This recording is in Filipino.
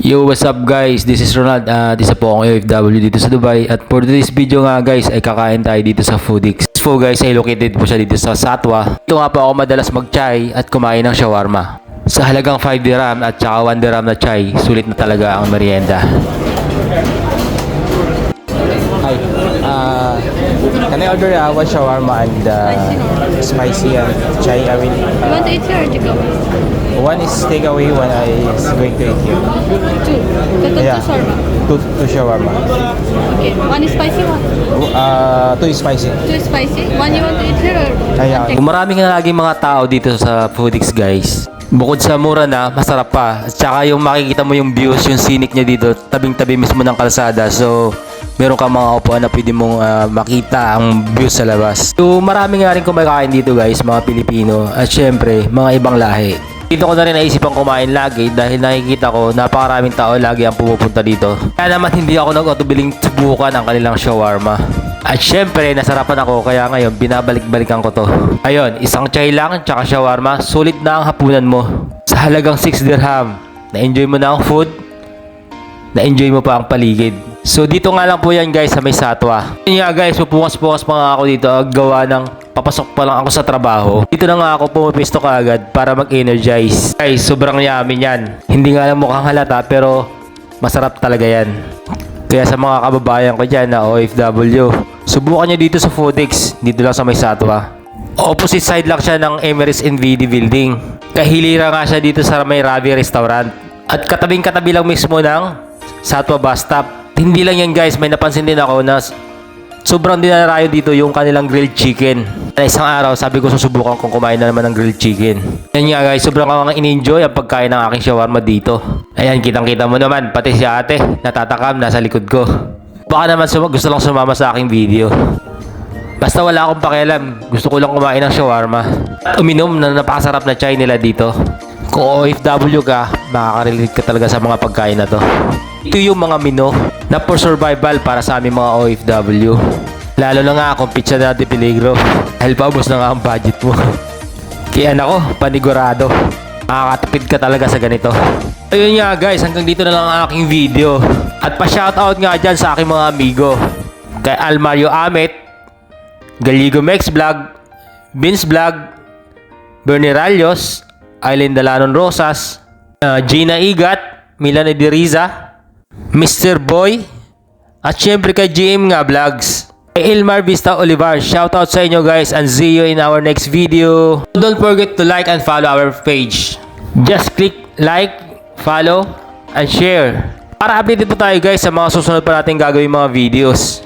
Yo, what's up guys? This is Ronald. Isa po akong OFW dito sa Dubai. At for this video nga guys, ay kakain tayo dito sa Foodix. This po guys ay located po siya dito sa Satwa. Dito nga po ako madalas mag-chai at kumain ng shawarma. Sa halagang 5 dirham at saka 1 dirham na chai, sulit na talaga ang merienda. Hi, can I order one shawarma and spicy and chai? I mean, You want to eat here or take away? one is takeaway, one is going to eat here. Two. Two Yeah. shawarma. Two shawarma. Okay. One is spicy, one. Two is spicy. Two is spicy. One you want to eat here or Kaya, take? kung maraming na laging mga tao dito sa Foodix guys, bukod sa mura na, masarap pa. At saka yung makikita mo yung views, yung scenic niya dito, tabing-tabi mismo ng kalsada. So, meron kang mga upuan na pwede mong makita ang views sa labas. So, marami nga rin kumakain dito guys, mga Pilipino. At syempre, mga ibang lahi. Dito ko na rin naisipang kumain lagi dahil nakikita ko napakaraming tao lagi ang pumupunta dito. Kaya naman hindi ako nag-autobiling subukan ang kanilang shawarma. At syempre, nasarapan ako kaya ngayon binabalik-balikan ko to. Ayun, isang chai lang tsaka shawarma, sulit na ang hapunan mo. Sa halagang 6 dirham, na-enjoy mo na ang food, na-enjoy mo pa ang paligid. So dito nga lang po yan guys sa may Satwa. Yun nga guys, pupungas-pungas pa nga ako dito gawa ng papasok pa lang ako sa trabaho. Dito na nga ako pumapisto kaagad para mag-energize. Guys, sobrang yummy yan. Hindi nga lang mukhang halata pero masarap talaga yan. Kaya sa mga kababayan ko dyan na OFW, subukan nyo dito sa Foodix, dito lang sa may Satwa. Opposite side lang siya ng Emirates NVD building. Kahilira nga siya dito sa may Ravi Restaurant. At katabing-katabi lang mismo ng Satwa bus stop. Hindi lang yan guys, may napansin din ako na sobrang dinarayo dito yung kanilang grilled chicken. Na isang araw, sabi ko susubukan kung kumain na naman ng grilled chicken. Yan nga guys, sobrang akong in-enjoy ang pagkain ng aking shawarma dito. Ayan, kitang-kita mo naman, pati si ate, natatakam, nasa likod ko. Baka naman gusto lang sumama sa aking video. Basta wala akong pakialam, gusto ko lang kumain ng shawarma. At uminom na napakasarap na chai nila dito. Kung OFW ka, makaka-relate ka talaga sa mga pagkain na to. Ito yung mga menu na for survival para sa aming mga OFW. Lalo na nga kung pizza na de peligro. Dahil paubos na nga ang budget mo. Kaya nako, panigurado. Makakatipid ka talaga sa ganito. Ayun nga guys, hanggang dito na lang ang aking video. At pa-shoutout nga dyan sa aking mga amigo. Kay Almario Amet, Galigo Mex Vlog, Vince Vlog, Bernie Ralios, Aileen Dalanon Rosas, Gina Igat, Milan Ediriza, Mr. Boy, at syempre kay GM nga Vlogs. Kay Ilmar Vista Olivar, shoutout sa inyo guys and see you in our next video. Don't forget to like and follow our page. Just click like, follow, and share. Para updated po tayo guys sa mga susunod pa natin gagawin mga videos.